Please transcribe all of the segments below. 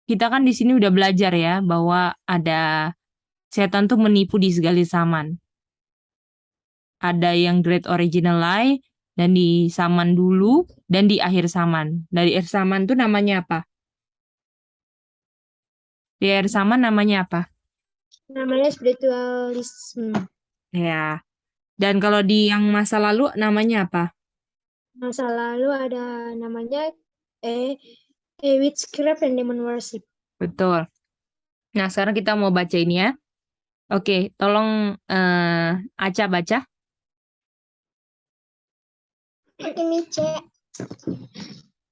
kita kan di sini udah belajar ya bahwa ada setan tuh menipu di segala zaman. Ada yang Great Original Lie dan di zaman dulu dan di akhir zaman. Dari akhir zaman tuh namanya apa? Di akhir zaman namanya apa? Namanya spiritualisme. Ya. Dan kalau di yang masa lalu namanya apa? Masa lalu ada namanya eh witchcraft and demon worship. Betul. Nah, sekarang kita mau baca ini ya. Oke, tolong Aca baca. Ini cek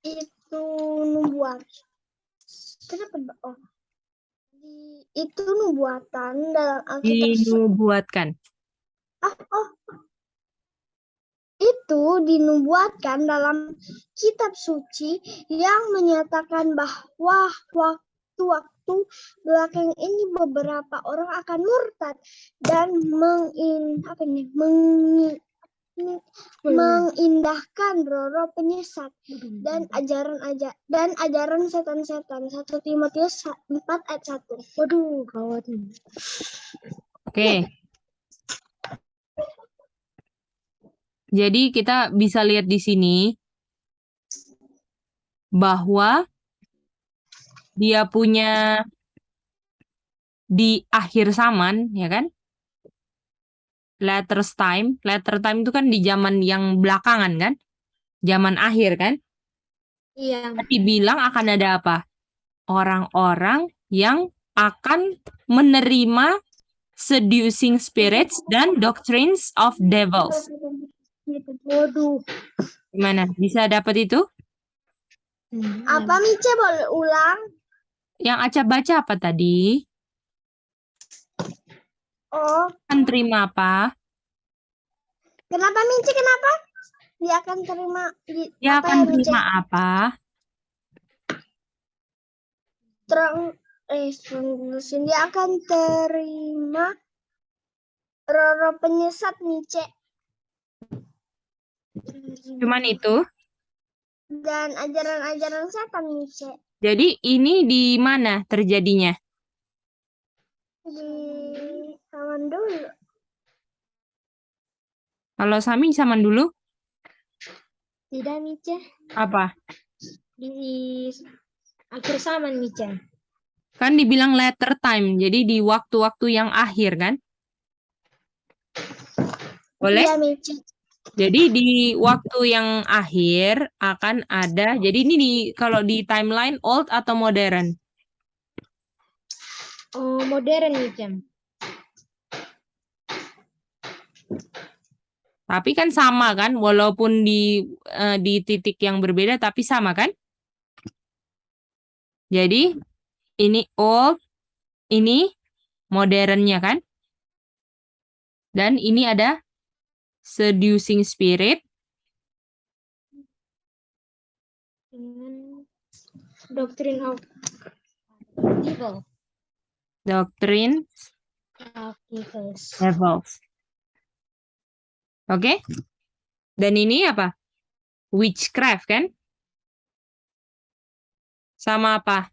itu nubuat. Kenapa? Oh, itu nubuatan dalam Alkitab. Dinubuatkan. Oh, itu dinubuatkan dalam kitab suci yang menyatakan bahwa waktu-waktu belakang ini beberapa orang akan murtad dan mengindahkan roh-roh penyesat dan ajaran setan-setan. 1 Timotius 4 ayat 1. Waduh, gawat nih. Oke. Jadi kita bisa lihat di sini bahwa dia punya di akhir zaman, ya kan? Latter time itu kan di zaman yang belakangan kan? Zaman akhir kan? Iya. Dibilang akan ada apa? Orang-orang yang akan menerima seducing spirits dan doctrines of devils. Waduh. Gimana? Bisa dapat itu? Apa Mice boleh ulang? Yang Aca baca apa tadi? Oh, Akan terima apa? kenapa Mice? Kenapa? Dia akan terima Dia apa akan ya Mice? terima apa? Dia akan terima roh-roh penyesat Mice. Cuman itu. Dan ajaran-ajaran setan Mice. Jadi ini di mana terjadinya? Di zaman dulu. Kalau Sami zaman dulu Tidak Mice. apa? Di akhir zaman Mice. Kan dibilang latter time, jadi di waktu-waktu yang akhir kan? Boleh? Iya Mice. Jadi di waktu yang akhir akan ada. Jadi ini kalau di timeline old atau modern? Oh, modern Mice. Tapi kan sama kan, walaupun di titik yang berbeda tapi sama kan? Jadi ini old, ini modernnya kan? Dan ini ada seducing spirit, Doctrine of evil. doctrine devils. Oke? Dan ini apa? Witchcraft kan? Sama apa?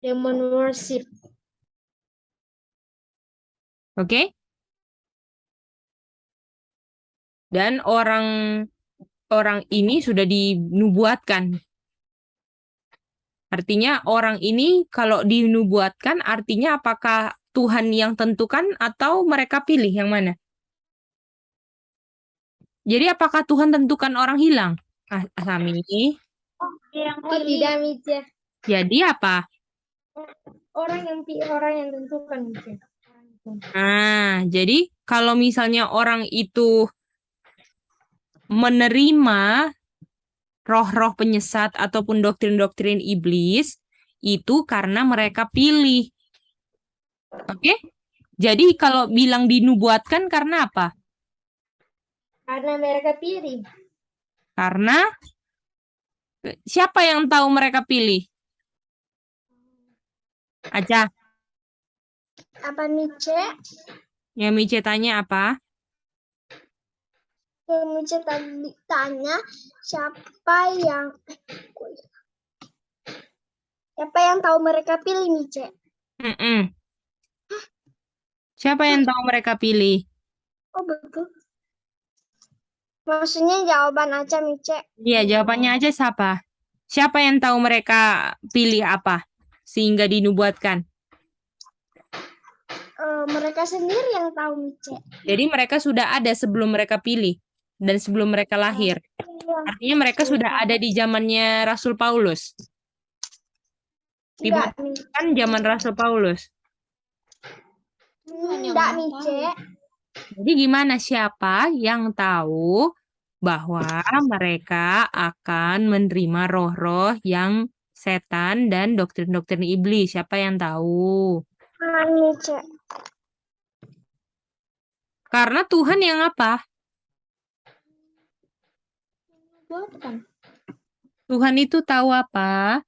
Demon worship. Oke? Dan orang ini sudah dinubuatkan. Artinya orang ini kalau dinubuatkan artinya apakah Tuhan yang tentukan atau mereka pilih yang mana? Jadi apakah Tuhan tentukan orang hilang? Asami. Oh, tidak Mice. Jadi apa? Orang yang tentukan Mice. Nah, jadi kalau misalnya orang itu menerima roh-roh penyesat ataupun doktrin-doktrin iblis, itu karena mereka pilih. Oke? Jadi kalau bilang dinubuatkan karena apa? Karena mereka pilih. Karena siapa yang tahu mereka pilih? Aca, Apa Mice? yang Mice tanya apa? Mice tadi tanya siapa yang Siapa yang tahu mereka pilih Mice? Mm-mm. Siapa yang tahu mereka pilih? Oh betul. Maksudnya jawaban aja Mice. Iya, jawabannya aja siapa? Siapa yang tahu mereka pilih apa sehingga dinubuatkan? Mereka sendiri yang tahu Mice. Jadi mereka sudah ada sebelum mereka pilih dan sebelum mereka lahir. Artinya mereka sudah ada di zamannya Rasul Paulus. Enggak, Dibuatkan zaman Rasul Paulus. Enggak Mice. Jadi gimana siapa yang tahu bahwa mereka akan menerima roh-roh yang setan dan doktrin-doktrin iblis? Siapa yang tahu? Mice. Karena Tuhan yang apa? Buatkan. Tuhan itu tahu apa?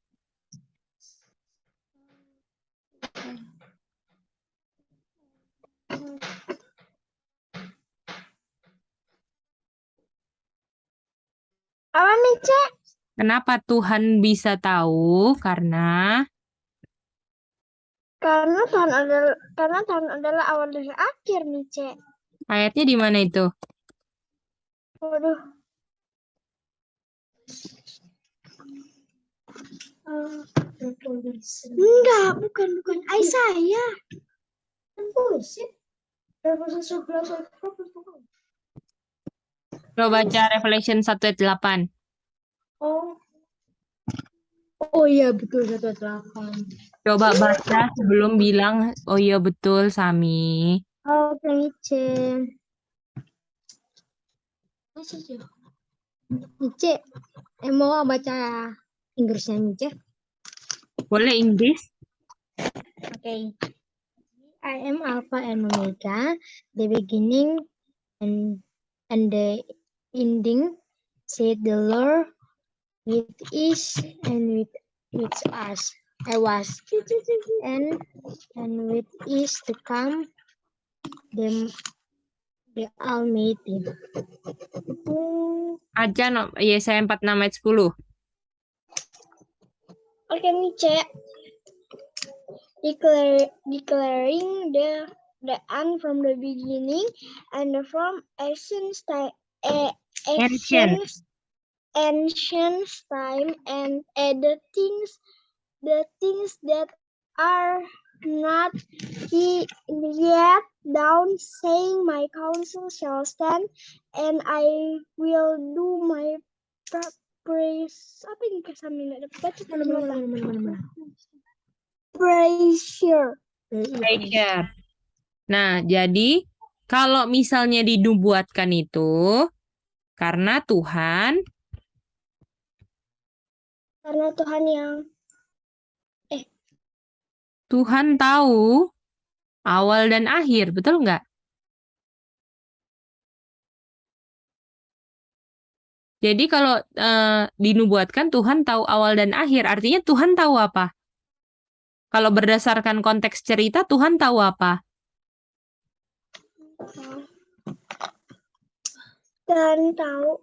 Apa Mice? Kenapa Tuhan bisa tahu? Karena Karena Tuhan adalah awal dari akhir Mice. ayatnya di mana itu? Waduh. Enggak, bukan Isaiah. Coba baca Revelation 1 ayat 8. Oh iya betul 1:8. Coba baca sebelum bilang, oh iya betul, Sami. Oke, Mice. Mice, mau baca Inggrisnya Mice? Boleh Inggris? Okay. I am Alpha and Omega, the beginning and the ending, said the Lord, with is and with us. I was and with is to come, the Almighty. Aja no, Yesaya 46 ayat 10. Okay, Mice. Declaring the end from the beginning and from ancient time and the things that are not yet done, saying my counsel shall stand and I will do my praise. Apa ini kesamina dapat mana? Pressure. Nah, jadi kalau misalnya dinubuatkan itu karena Tuhan yang Tuhan tahu awal dan akhir, betul nggak? Jadi kalau dinubuatkan Tuhan tahu awal dan akhir, artinya Tuhan tahu apa? Kalau berdasarkan konteks cerita, Tuhan tahu apa? dan tahu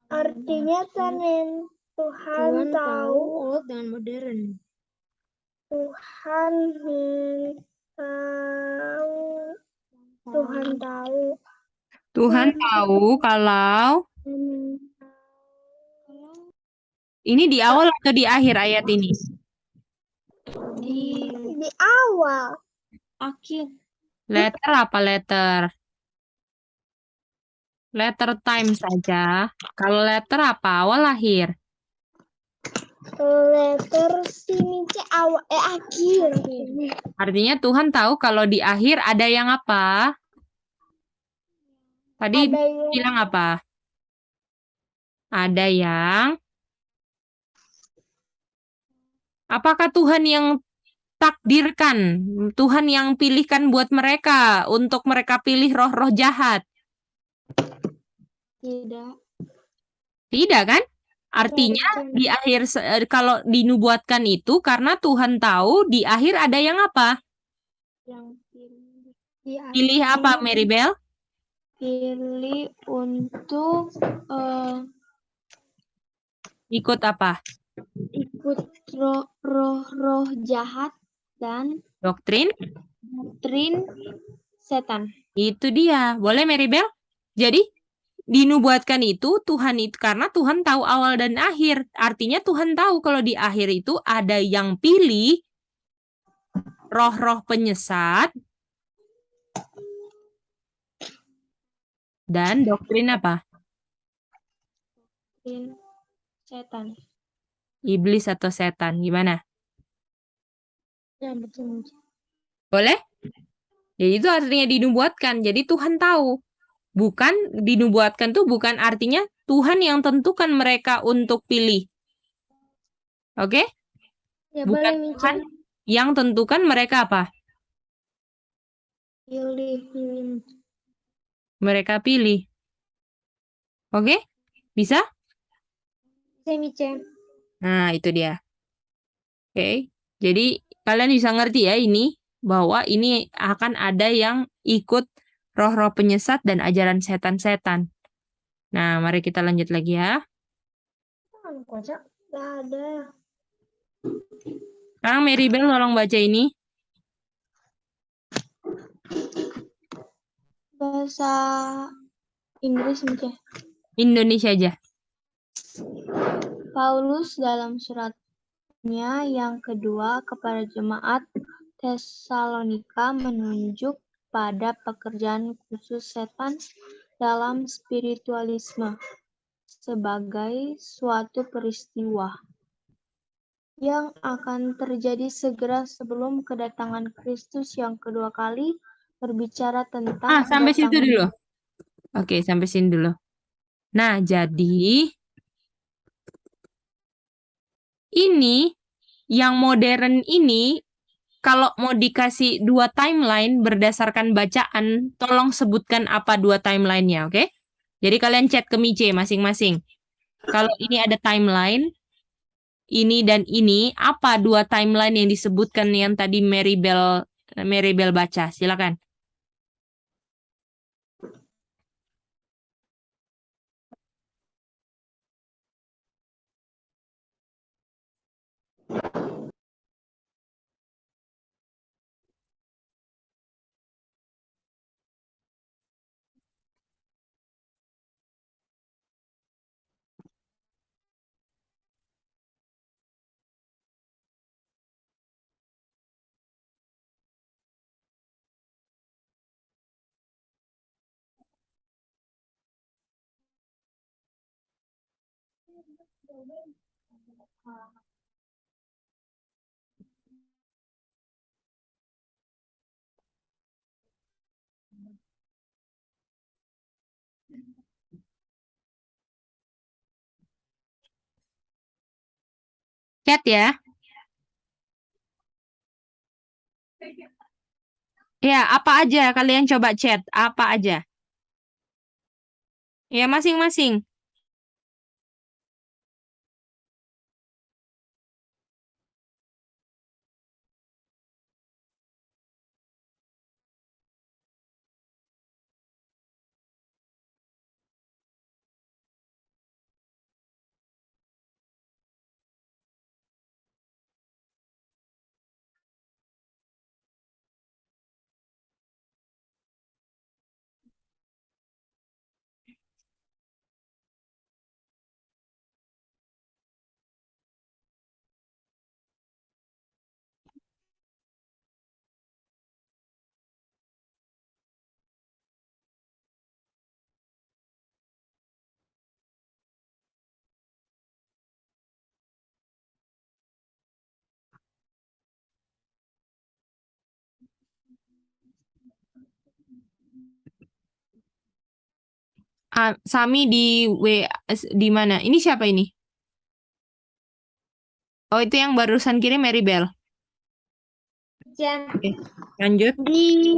artinya Tuhan tahu old dan modern. Tuhan tahu kalau ini di awal atau di akhir ayat ini? Di awal. Akhir. Letter apa letter? Letter time saja. Kalau letter apa? Awal akhir. Letter Mice awal akhir. Artinya Tuhan tahu kalau di akhir ada yang apa? Tadi bilang apa? Ada yang apakah Tuhan yang takdirkan? Tuhan yang pilihkan buat mereka untuk mereka pilih roh-roh jahat? Tidak. Tidak kan? Artinya di akhir kalau dinubuatkan itu karena Tuhan tahu di akhir ada yang apa? Yang Pilih apa, Maribel? pilih untuk Ikut apa? ikut roh-roh jahat dan Doktrin? doktrin setan. Itu dia. Boleh, Maribel? Jadi, dinubuatkan itu Tuhan itu karena Tuhan tahu awal dan akhir. Artinya Tuhan tahu kalau di akhir itu ada yang pilih roh-roh penyesat dan doktrin apa? Doktrin setan. Iblis atau setan. Gimana? Ya, betul. Boleh? Jadi itu artinya dinubuatkan. Jadi Tuhan tahu. Bukan dinubuatkan tuh bukan artinya Tuhan yang tentukan mereka untuk pilih. Oke? Ya, Bukan boleh, Mica. Tuhan yang tentukan mereka apa? Pilih. Mereka pilih. Oke? Bisa? Bisa, Mica. Nah, itu dia. Oke. Jadi kalian bisa ngerti ya ini bahwa ini akan ada yang ikut roh-roh penyesat dan ajaran setan-setan. Nah, mari kita lanjut lagi ya. Kocak. Gak ada. Sekarang Maribel tolong baca ini. Bahasa Inggris, Mica. Indonesia aja. Paulus dalam suratnya yang kedua kepada jemaat Tesalonika menunjuk pada pekerjaan khusus setan dalam spiritualisme sebagai suatu peristiwa yang akan terjadi segera sebelum kedatangan Kristus yang kedua kali, berbicara tentang Sampai situ kedatangan. dulu. Oke, sampai sini dulu. Nah, jadi ini yang modern ini kalau mau dikasih dua timeline berdasarkan bacaan, tolong sebutkan apa dua timelinenya, oke? Jadi kalian chat ke Mice masing-masing. Kalau ini ada timeline, ini dan ini, apa dua timeline yang disebutkan yang tadi Maribel baca? Silakan. Chat ya. Ya, apa aja kalian coba chat? Apa aja? Ya, masing-masing. Sami di mana? Ini siapa ini? Oh, itu yang barusan kirim Maribel. Jen, Oke, lanjut. di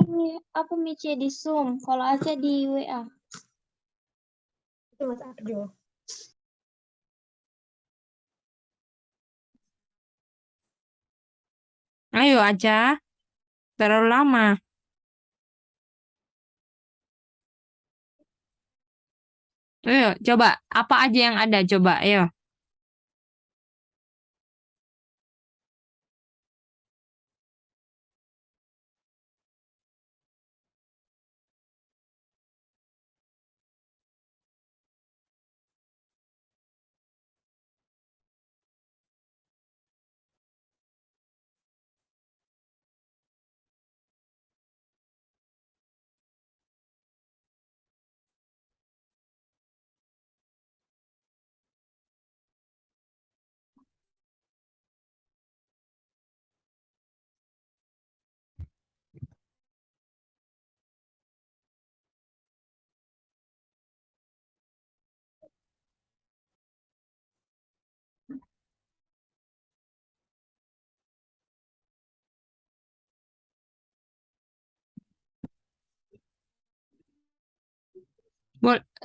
apa Mice di Zoom, kalau aja di WA. Itu WhatsApp juga. Ayo aja. Terlalu lama. Ayo, coba. Apa aja yang ada? Coba, ayo.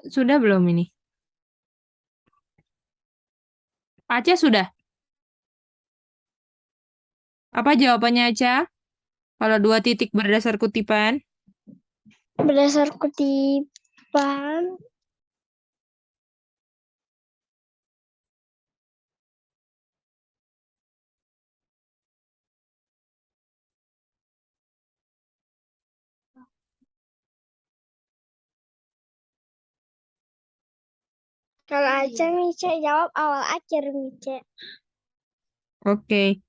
Sudah belum ini? Aceh sudah? Apa jawabannya, Aca? Kalau 2 titik berdasar kutipan. Berdasar kutipan. Kalau Aca Mice jawab awal akhir Mice. Oke.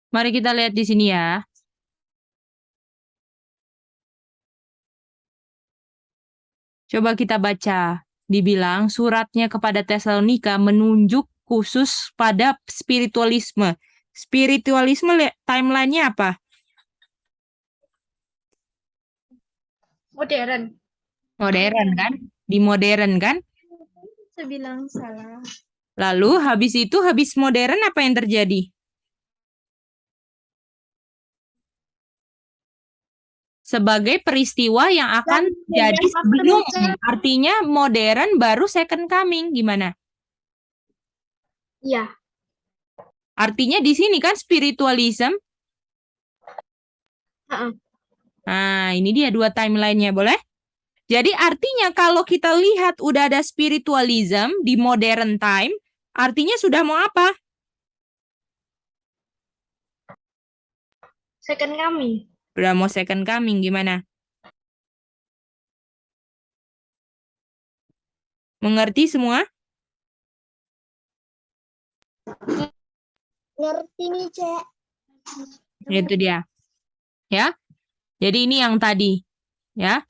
Mari kita lihat di sini ya. Coba kita baca. Dibilang suratnya kepada Tesalonika menunjuk khusus pada spiritualisme. Spiritualisme timeline-nya apa? Modern. Modern kan? Di modern kan? Saya bilang salah. Lalu habis itu, habis modern apa yang terjadi? Sebagai peristiwa yang akan terjadi sebelum. Artinya modern baru second coming. Gimana? Iya. Artinya di sini kan spiritualism. Uh-uh. Nah, ini dia 2 timeline-nya, boleh? Jadi artinya kalau kita lihat udah ada spiritualism di modern time, artinya sudah mau apa? Second coming. Udah mau second coming, gimana? Mengerti semua? Ngerti nih, Cek. Itu dia. Ya. Jadi ini yang tadi. Ya.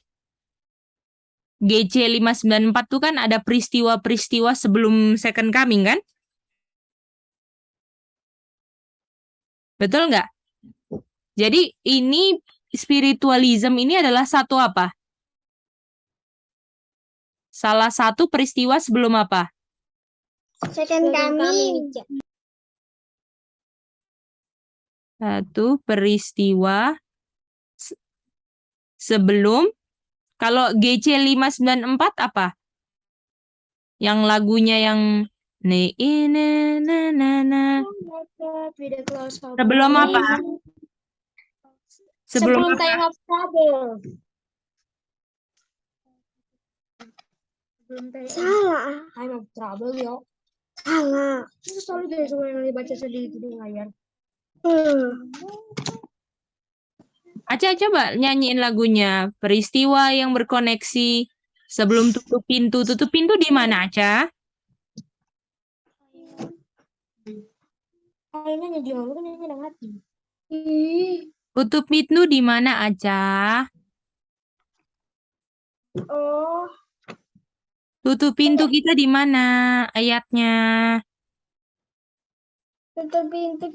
GC 594 tuh kan ada peristiwa-peristiwa sebelum second coming kan? Betul nggak? Jadi ini spiritualism ini adalah satu apa? Salah satu peristiwa sebelum apa? Second coming. Satu peristiwa sebelum. Kalau GC 594 apa? Yang lagunya yang sebelum apa? Sebelum apa? Time of Trouble. Salah. Time of Trouble, yo. Salah. Terus selalu dari semua yang dibaca sedih di layar. Aca coba nyanyiin lagunya. Peristiwa yang berkoneksi sebelum tutup pintu. Tutup pintu di mana, Aca? Kayaknya nyanyi lagu kan nyanyi dengan hati. Tutup pintu di mana, Aca? Oh. Tutup pintu kita di mana ayatnya? Tutup pintu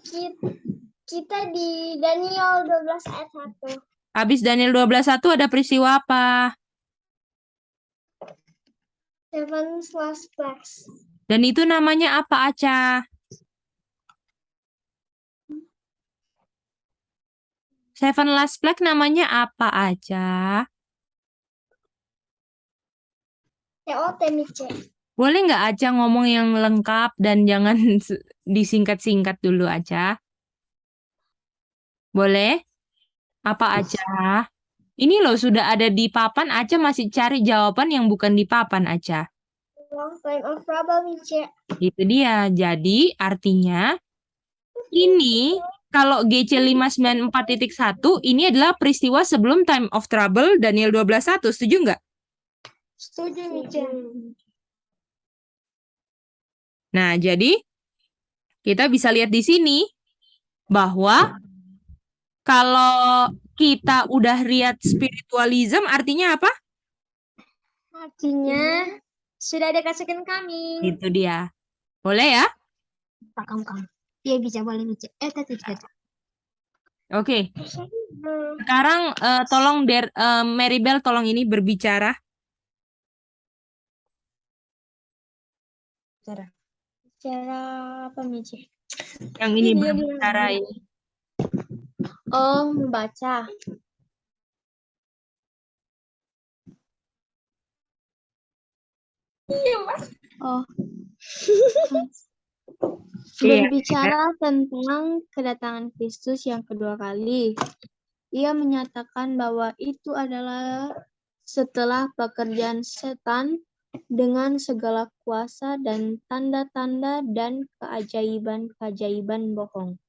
kita di Daniel 12 ayat 1. Habis Daniel 12:1 ada peristiwa apa? Seven last plagues. Dan itu namanya apa, Aca? Seven last plague namanya apa, Aca? TOT Mice. Boleh nggak Aca ngomong yang lengkap dan jangan disingkat-singkat dulu, Aca? Boleh? Apa, Aca? Ini loh sudah ada di papan, Aca masih cari jawaban yang bukan di papan, Aca. Long time of trouble, Mice. Itu dia. Jadi artinya ini kalau GC 594.1 ini adalah peristiwa sebelum time of trouble Daniel 12:1. Setuju nggak? Setuju, Mice. Nah, jadi kita bisa lihat di sini bahwa kalau kita udah lihat spiritualism artinya apa? Artinya sudah ada second coming. Itu dia. Boleh ya? Pak kamu. Iya bisa boleh Mice. Tadi. Oke. Sekarang tolong Maribel tolong ini berbicara. Cara apa Mice? Yang ini berbicara ini. Oh, membaca. Iya, Mas. Oh. Iya. Berbicara tentang kedatangan Kristus yang kedua kali. Ia menyatakan bahwa itu adalah setelah pekerjaan setan dengan segala kuasa dan tanda-tanda dan keajaiban-keajaiban bohong.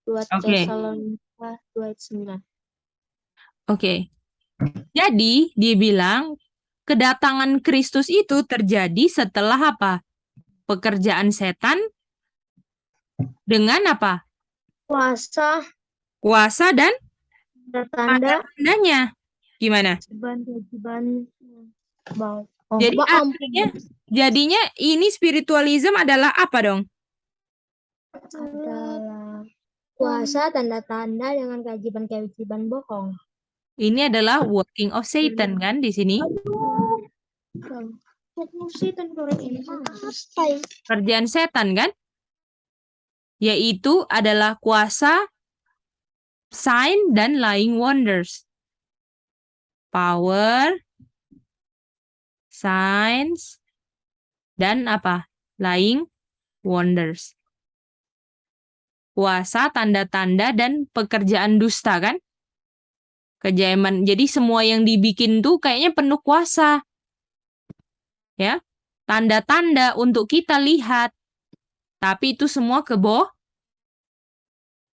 2 Oke. Tesalonika 2:9. Oke. Jadi dia bilang kedatangan Kristus itu terjadi setelah apa? Pekerjaan setan dengan apa? Kuasa, Kuasa dan tanda, tandanya. Gimana? keajaiban bohong. Jadi jadinya ini spiritualism adalah apa dong? Adalah kuasa, tanda-tanda dengan keajaiban-keajaiban bohong. Ini adalah working of Satan kan di sini? Kerjaan setan kan? Yaitu adalah kuasa, sign, dan lying wonders. Power, signs, dan apa? Lying wonders. Kuasa, tanda-tanda, dan pekerjaan dusta kan? Keajaiban. Jadi semua yang dibikin tuh kayaknya penuh kuasa. Ya, tanda-tanda untuk kita lihat. Tapi itu semua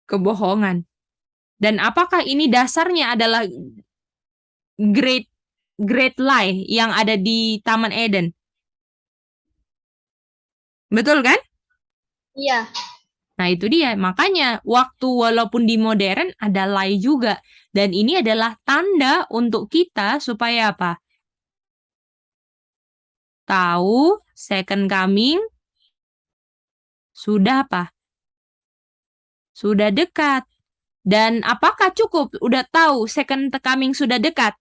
kebohongan. Dan apakah ini dasarnya adalah great lie yang ada di Taman Eden? Betul kan? Iya. Nah, itu dia. Makanya waktu walaupun di modern ada lie juga. Dan ini adalah tanda untuk kita supaya apa? Tahu second coming sudah apa? Sudah dekat. Dan apakah cukup? Udah tahu second coming sudah dekat?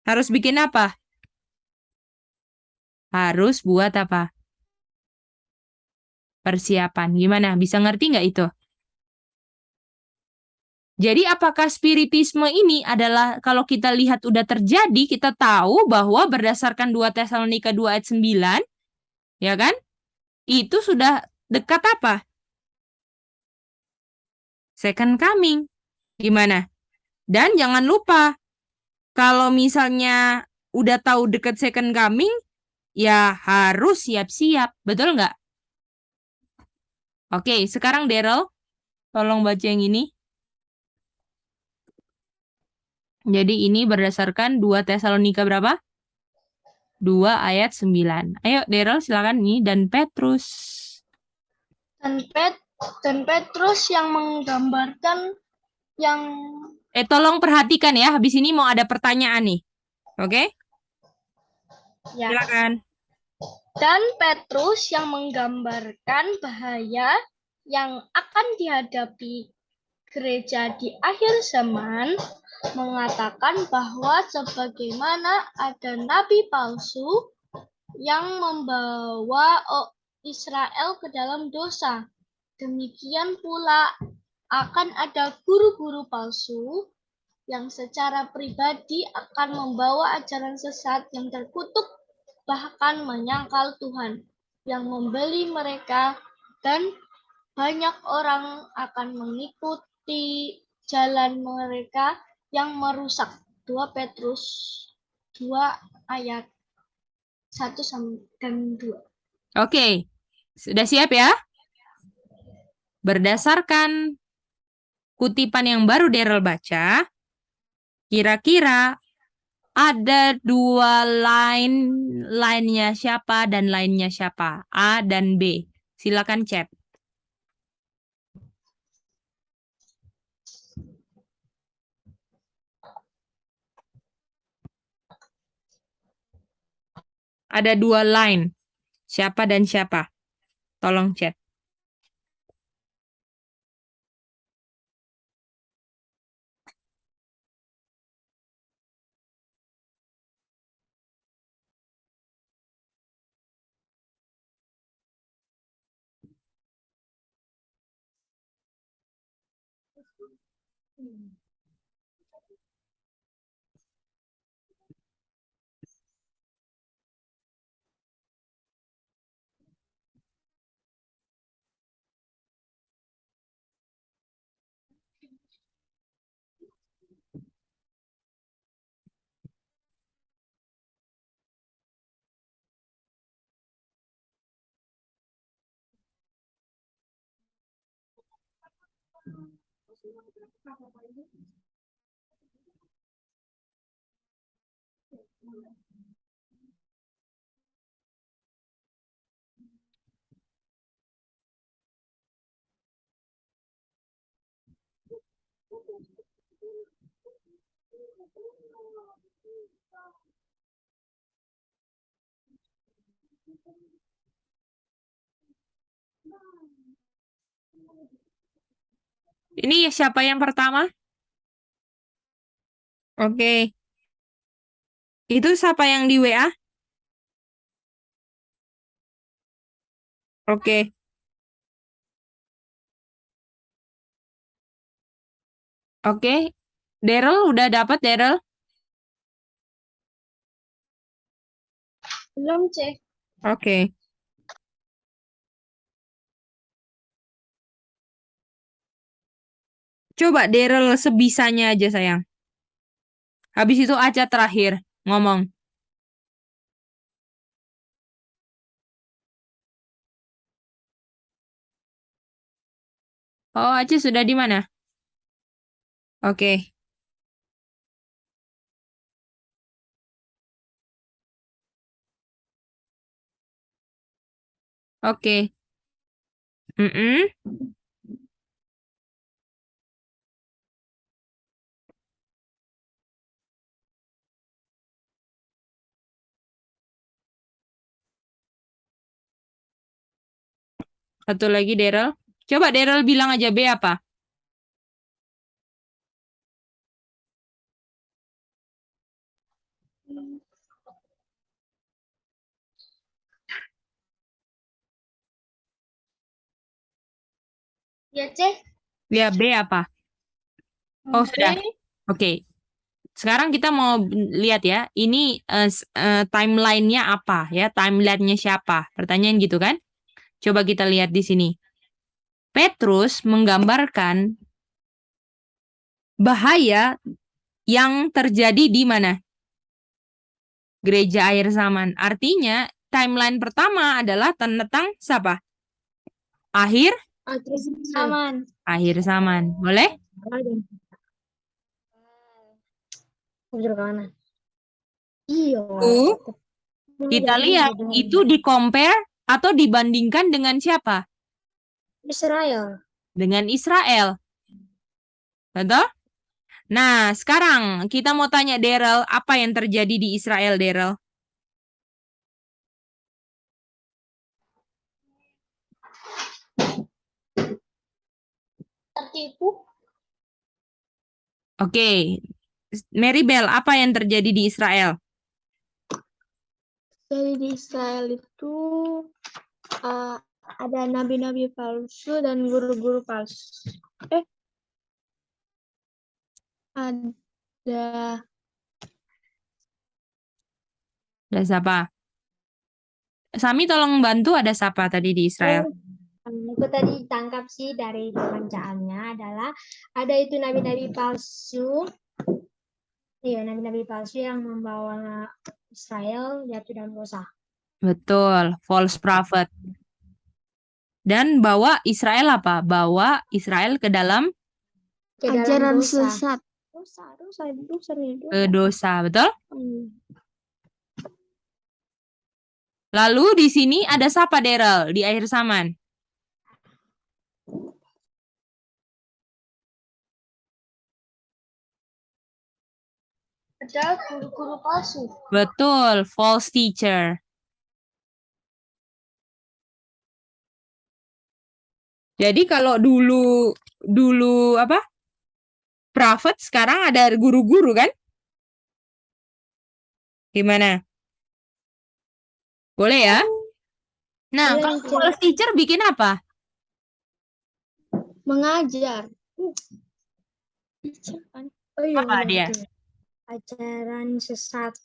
Harus bikin apa? Harus buat apa? Persiapan. Gimana? Bisa ngerti nggak itu? Jadi apakah spiritisme ini adalah kalau kita lihat udah terjadi, kita tahu bahwa berdasarkan 2 Tesalonika 2 ayat 9, ya kan? Itu sudah dekat apa? Second coming. Gimana? Dan jangan lupa, kalau misalnya udah tahu dekat second coming, ya harus siap-siap. Betul nggak? Oke, sekarang Daryl, tolong baca yang ini. Jadi ini berdasarkan 2 Tesalonika berapa? 2 ayat 9. Ayo Daryl silakan nih. Dan Petrus. Dan Petrus yang menggambarkan yang Tolong perhatikan ya, habis ini mau ada pertanyaan nih. Oke? ya. Silakan. Dan Petrus yang menggambarkan bahaya yang akan dihadapi gereja di akhir zaman mengatakan bahwa sebagaimana ada nabi palsu yang membawa Israel ke dalam dosa, demikian pula akan ada guru-guru palsu yang secara pribadi akan membawa ajaran sesat yang terkutuk bahkan menyangkal Tuhan yang membeli mereka, dan banyak orang akan mengikuti jalan mereka yang merusak. 2 Petrus 2 ayat 1 dan 2. Oke, sudah siap ya? Berdasarkan kutipan yang baru Daryl baca, kira-kira ada dua line-nya siapa dan line-nya siapa? A dan B. Silakan chat. Ada dua line. Siapa dan siapa? Tolong chat. Ini siapa yang pertama? Oke. Itu siapa yang di WA? Oke. Oke. Daryl, udah dapat Daryl? Belum, Cek. Oke. Coba Daryl sebisanya aja sayang. Habis itu Aca terakhir ngomong. Oh, Aca sudah di mana? Oke. Oke. Mm-mm. Satu lagi Daryl. Coba Daryl bilang aja B apa? Ya, Cek. Ya, B apa? Oh, sudah. Oke. Sekarang kita mau lihat ya. Ini timeline-nya apa ya? Timeline-nya siapa? Pertanyaan gitu kan? Coba kita lihat di sini. Petrus menggambarkan bahaya yang terjadi di mana? Gereja akhir zaman. Artinya, timeline pertama adalah tentang siapa? Akhir Zaman. akhir zaman. Boleh? Iya. Kita lihat itu di-compare atau dibandingkan dengan siapa? Israel. Dengan Israel. Betul? Nah, sekarang kita mau tanya Daryl, apa yang terjadi di Israel, Daryl? Tertipu. Oke. Mary Bell, apa yang terjadi di Israel? Jadi di Israel itu ada nabi-nabi palsu dan guru-guru palsu. Ada Ada siapa? Sami tolong bantu, ada siapa tadi di Israel? aku tadi tangkap sih dari bacaannya adalah ada itu nabi-nabi palsu Iya, nabi-nabi palsu yang membawa Israel jatuh dalam dosa. Betul, false prophet. Dan bawa Israel apa? Bawa Israel ke dalam Ajaran sesat. ke dosa, betul? Hmm. Lalu di sini ada siapa, Daryl, di akhir zaman? Ada guru-guru palsu. Betul, false teacher. Jadi kalau dulu apa? Prophet, sekarang ada guru-guru kan? Gimana? Boleh ya? Nah, Boleh, kalau Mica. false teacher bikin apa? Mengajar. Oh iya, Apa benar, dia? betul. Ajaran sesat.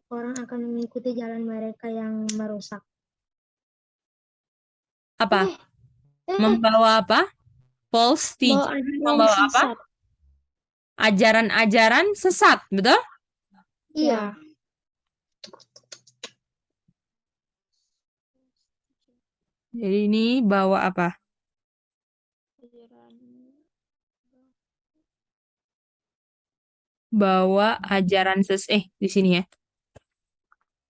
Orang akan mengikuti jalan mereka yang merusak. Apa? Membawa apa? False teacher. Bawa ajaran Membawa apa? sesat. Ajaran-ajaran sesat, betul? Iya. Jadi ini bawa apa? Bawa ajaran di sini ya.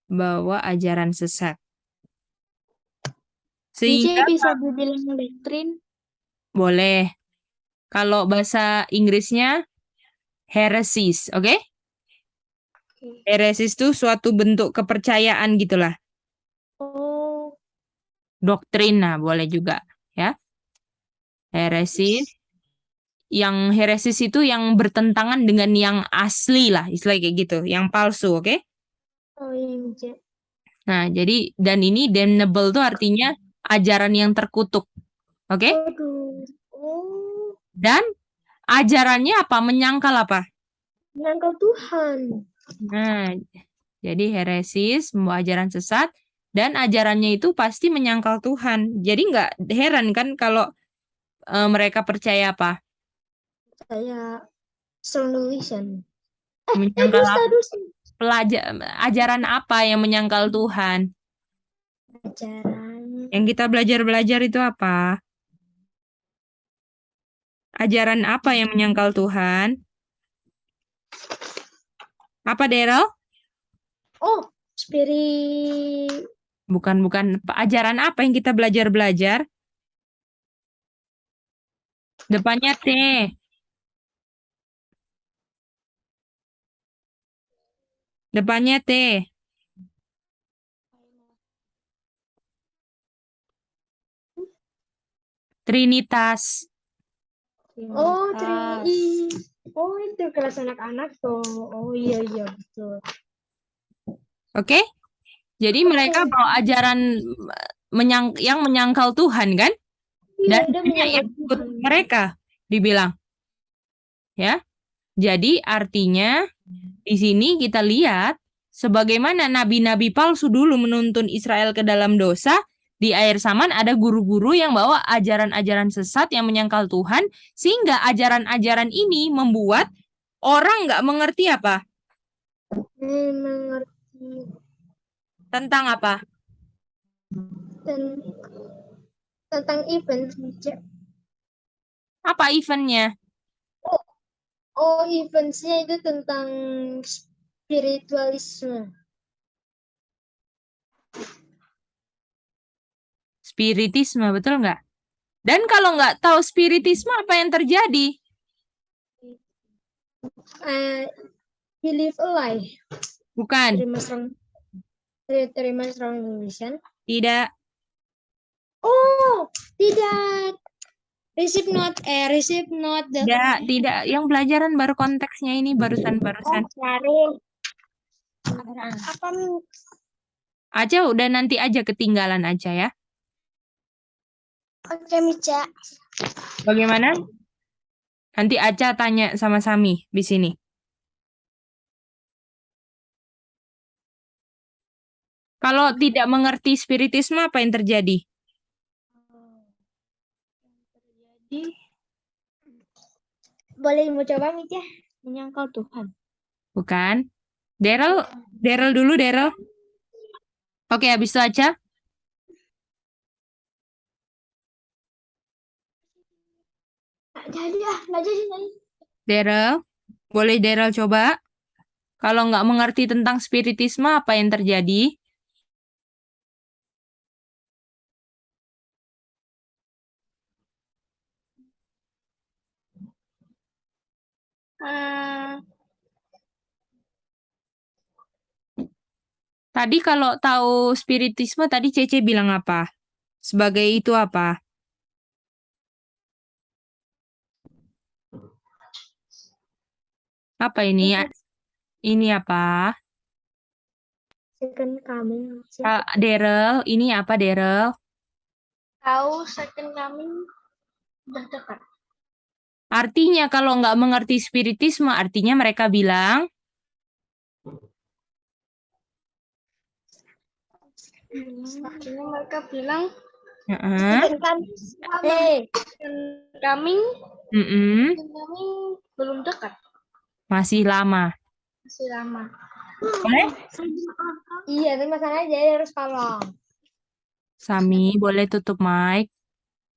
Bawa ajaran sesat. Mica Sehingga bisa dibilang doktrin. boleh. Kalau bahasa Inggrisnya heresies, oke? Heresies itu suatu bentuk kepercayaan gitulah. Oh, Doktrin, nah boleh juga ya. Heresis. Yang heresis itu yang bertentangan dengan yang asli lah, istilah kayak gitu, yang palsu, oke? oh iya, Mica. Nah, jadi dan ini damnable tuh artinya ajaran yang terkutuk, oke? Waduh. Oh, Dan ajarannya apa? Menyangkal apa? menyangkal Tuhan. Nah, jadi heresis, membawa ajaran sesat, dan ajarannya itu pasti menyangkal Tuhan. Jadi nggak heran kan kalau mereka percaya apa? Saya solution. Menyangkal Dusta, apa? dusta. Ajaran apa yang menyangkal Tuhan? Ajaran. Yang kita belajar itu apa? Ajaran apa yang menyangkal Tuhan? Apa, Daryl? Oh, spirit. Bukan. Ajaran apa yang kita belajar? Depannya T. Depannya T. Trinitas. Oh, Trini. Oh, itu kelas anak-anak tuh. Oh iya, iya, betul. Oke? Jadi mereka bawa ajaran yang menyangkal Tuhan kan? Iya, Dan udah banyak menyangkal yang ikut Tuhan. mereka dibilang. Ya. Jadi artinya di sini kita lihat sebagaimana nabi-nabi palsu dulu menuntun Israel ke dalam dosa, di akhir zaman ada guru-guru yang bawa ajaran-ajaran sesat yang menyangkal Tuhan, sehingga ajaran-ajaran ini membuat orang nggak mengerti apa? Mengerti Tentang apa? tentang event. Apa eventnya? Oh, eventsnya itu tentang spiritualisme. Spiritisme, betul nggak? Dan kalau nggak tahu spiritisme, apa yang terjadi? Believe a lie. Bukan, Terima strong illusion. tidak. Oh, tidak. Receive not the. Tidak. Yang pelajaran baru konteksnya ini barusan. Sorry. Apa? Aja udah nanti aja ketinggalan aja ya. Oke, Mica. Bagaimana? Nanti Aca tanya sama Sami di sini. Kalau tidak mengerti spiritisme, apa yang terjadi? Boleh mau coba, Mica? Menyangkal Tuhan. Bukan. Daryl dulu, Daryl. Oke, habis itu aja. Nggak jadi. Daryl, boleh Daryl coba? Kalau nggak mengerti tentang spiritisme, apa yang terjadi? Tadi kalau tahu spiritisme, tadi Cece bilang apa? Sebagai itu apa? Apa ini? Ini apa? Second coming. Daryl, ini apa Daryl? Tahu second coming udah dekat. Artinya kalau nggak mengerti spiritisme, artinya mereka bilang, Artinya mereka bilang "Heeh, coming mm-mm, belum dekat, masih lama." masih lama. Boleh? Iya, tapi masalahnya jadi harus tolong. Sami, boleh tutup mic.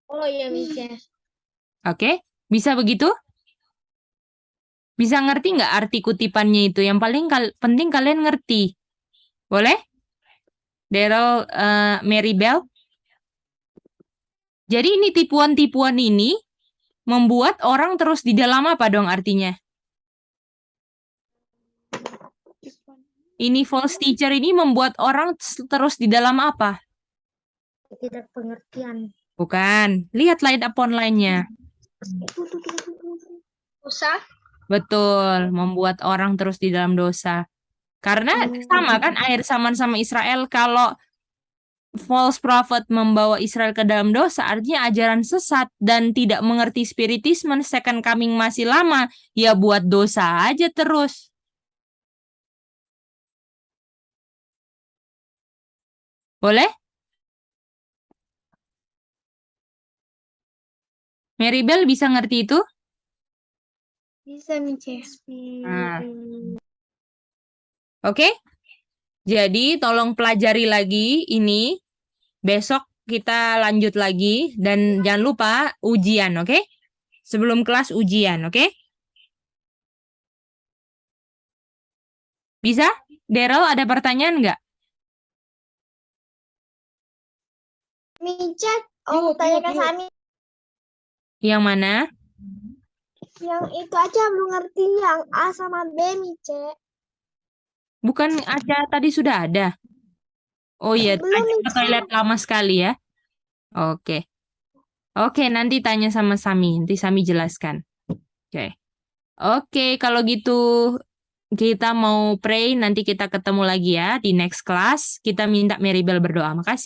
Oh iya, Mice. Oke? Bisa begitu? Bisa ngerti nggak arti kutipannya itu? Yang paling penting kalian ngerti. Boleh? Daryl, Mary Bell? Jadi ini tipuan-tipuan ini membuat orang terus di dalam apa dong artinya? Ini false teacher ini membuat orang terus di dalam apa? Tidak pengertian. Bukan. Lihat line upon line-nya. Usah? Betul, membuat orang terus di dalam dosa. Karena sama kan akhir zaman sama Israel, kalau false prophet membawa Israel ke dalam dosa, artinya ajaran sesat dan tidak mengerti spiritisme, second coming masih lama, ya buat dosa aja terus. Boleh? Mary Bell bisa ngerti itu? Bisa, Mice. Nah. Oke? Jadi tolong pelajari lagi ini. Besok kita lanjut lagi. Dan jangan lupa ujian, oke? Sebelum kelas ujian, oke? Bisa? Daryl, ada pertanyaan nggak? Mice, tanya ke Sami. Yang mana? Yang itu aja belum ngerti, yang A sama B, Mice. Bukan aja tadi sudah ada? Oh iya, Belum, aja ke toilet lama sekali ya? Oke. Oke, nanti tanya sama Sami. Nanti Sami jelaskan. Oke. Oke, kalau gitu kita mau pray. Nanti kita ketemu lagi ya di next class. Kita minta Mary Bell berdoa. Makasih.